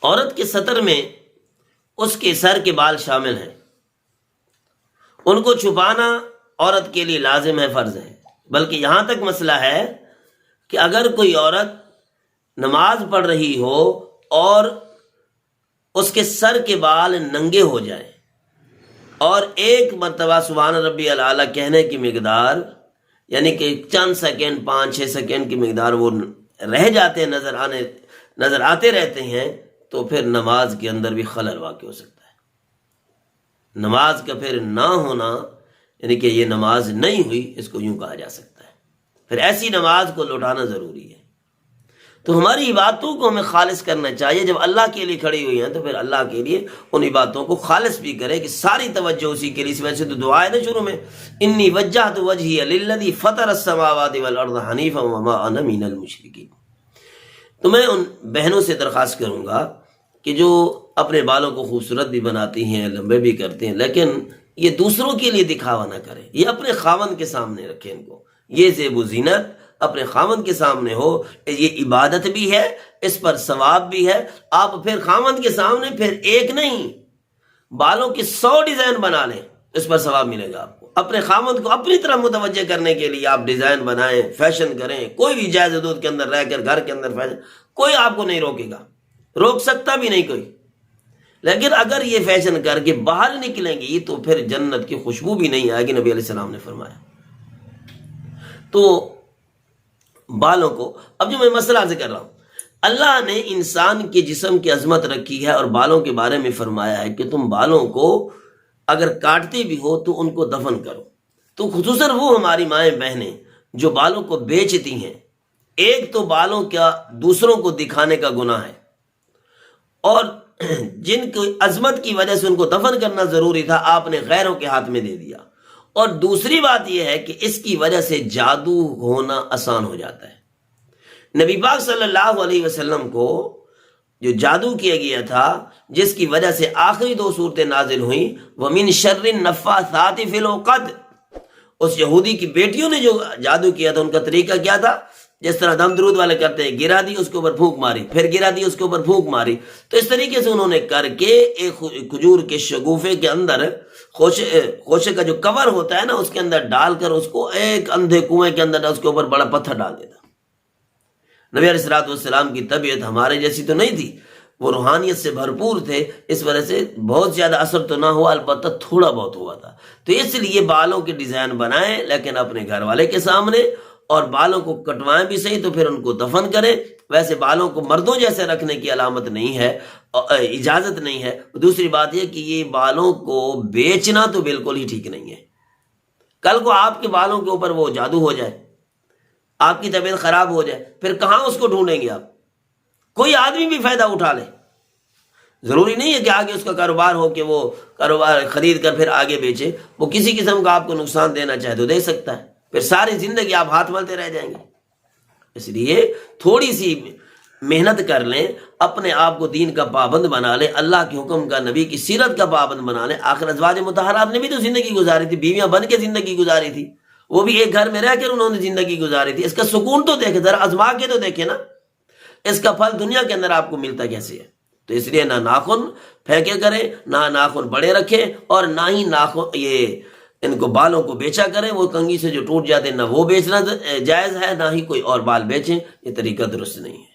عورت کے سطر میں اس کے سر کے بال شامل ہیں، ان کو چھپانا عورت کے لیے لازم ہے، فرض ہے۔ بلکہ یہاں تک مسئلہ ہے کہ اگر کوئی عورت نماز پڑھ رہی ہو اور اس کے سر کے بال ننگے ہو جائیں اور ایک مرتبہ سبحان ربی الاعلیٰ کہنے کی مقدار، یعنی کہ چند سیکنڈ 5-6 سیکنڈ کی مقدار وہ رہ جاتے ہیں، نظر آتے رہتے ہیں، تو پھر نماز کے اندر بھی خلل واقع ہو سکتا ہے۔ نماز کا پھر نہ ہونا یعنی کہ یہ نماز نہیں ہوئی، اس کو یوں کہا جا سکتا ہے۔ پھر ایسی نماز کو لوٹانا ضروری ہے۔ تو ہماری عبادتوں کو ہمیں خالص کرنا چاہیے۔ جب اللہ کے لیے کھڑی ہوئی ہیں تو پھر اللہ کے لیے ان عبادتوں کو خالص بھی کرے کہ ساری توجہ اسی کے لیے۔ اس وجہ سے تو دعا ہے نا شروع میں، انی وجہت وجہی للذی فطر السماوات والارض حنیفا وما انا من المشرکین۔ تو میں ان بہنوں سے درخواست کروں گا کہ جو اپنے بالوں کو خوبصورت بھی بناتی ہیں، لمبے بھی کرتے ہیں، لیکن یہ دوسروں کے لیے دکھاوا نہ کریں، یہ اپنے خاوند کے سامنے رکھیں ان کو۔ یہ زیب و زینت اپنے خاوند کے سامنے ہو، یہ عبادت بھی ہے، اس پر ثواب بھی ہے۔ آپ پھر خاوند کے سامنے پھر ایک نہیں، بالوں کی 100 ڈیزائن بنا لیں، اس پر ثواب ملے گا آپ کو۔ اپنے خاوند کو اپنی طرح متوجہ کرنے کے لیے آپ ڈیزائن بنائیں، فیشن کریں، کوئی بھی جائز حدود کے اندر رہ کر گھر کے اندر فیشن، کوئی آپ کو نہیں روکے گا، روک سکتا بھی نہیں کوئی۔ لیکن اگر یہ فیشن کر کے باہر نکلیں گی تو پھر جنت کی خوشبو بھی نہیں آئے گی، نبی علیہ السلام نے فرمایا۔ تو بالوں کو، اب جو میں مسئلہ ذکر رہا ہوں، اللہ نے انسان کے جسم کی عظمت رکھی ہے اور بالوں کے بارے میں فرمایا ہے کہ تم بالوں کو اگر کاٹتے بھی ہو تو ان کو دفن کرو۔ تو خصوصاً وہ ہماری مائیں بہنیں جو بالوں کو بیچتی ہیں، ایک تو بالوں کا دوسروں کو دکھانے کا گناہ ہے، اور جن کی عظمت کی وجہ سے ان کو دفن کرنا ضروری تھا آپ نے غیروں کے ہاتھ میں دے دیا، اور دوسری بات یہ ہے کہ اس کی وجہ سے جادو ہونا آسان ہو جاتا ہے۔ نبی پاک صلی اللہ علیہ وسلم کو جو جادو کیا گیا تھا، جس کی وجہ سے آخری 2 صورتیں نازل ہوئیں، وَمِن شَرِّ النَّفَّاثَاتِ فِي الْعُقَدِ، اس یہودی کی بیٹیوں نے جو جادو کیا تھا، ان کا طریقہ کیا تھا؟ جس طرح دم درود والے کرتے ہیں، گرا دی اس کے اوپر پھونک ماری، پھر گرا دی اس کے اوپر پھونک ماری۔ تو اس طریقے سے انہوں نے کر کے ایک کھجور کے شگوفے کے اندر خوشے کا جو کور ہوتا ہے نا، اس کے اندر ڈال کر اس کو ایک اندھے کنویں کے اندر اس کے اوپر بڑا پتھر ڈال دیتا۔ نبی علیہ الصلوۃ والسلام کی طبیعت ہمارے جیسی تو نہیں تھی، وہ روحانیت سے بھرپور تھے، اس وجہ سے بہت زیادہ اثر تو نہ ہوا، البتہ تھوڑا بہت ہوا تھا۔ تو اس لیے بالوں کے ڈیزائن بنائیں، لیکن اپنے گھر والے کے سامنے، اور بالوں کو کٹوائیں بھی صحیح تو پھر ان کو دفن کریں۔ ویسے بالوں کو مردوں جیسے رکھنے کی علامت نہیں ہے، اجازت نہیں ہے۔ دوسری بات یہ کہ یہ بالوں کو بیچنا تو بالکل ہی ٹھیک نہیں ہے۔ کل کو آپ کے بالوں کے اوپر وہ جادو ہو جائے، آپ کی طبیعت خراب ہو جائے، پھر کہاں اس کو ڈھونڈیں گے آپ؟ کوئی آدمی بھی فائدہ اٹھا لے، ضروری نہیں ہے کہ آگے اس کا کاروبار ہو کہ وہ کاروبار خرید کر پھر آگے بیچے۔ وہ کسی قسم کا آپ کو نقصان دینا چاہے تو دے سکتا ہے، پھر ساری زندگی آپ ہاتھ ملتے رہ جائیں گے۔ اس لیے تھوڑی سی محنت کر لیں، اپنے آپ کو دین کا پابند بنا لیں، اللہ کے حکم کا، نبی کی سیرت کا پابند بنا لیں۔ آخر ازواج مطہرات نے بھی تو زندگی گزاری تھی، بیویاں بن کے زندگی گزاری تھی، وہ بھی ایک گھر میں رہ کر انہوں نے زندگی گزاری تھی۔ اس کا سکون تو دیکھیں، ذرا آزما کے تو دیکھیں نا، اس کا پھل دنیا کے اندر آپ کو ملتا کیسے ہے۔ تو اس لیے نہ ناخن پھینکے کریں، نہ ناخن بڑے رکھیں، اور نہ ہی ناخن ان کو بالوں کو بیچا کریں، وہ کنگھی سے جو ٹوٹ جاتے ہیں، نہ وہ بیچنا جائز ہے، نہ ہی کوئی اور بال بیچیں، یہ طریقہ درست نہیں ہے۔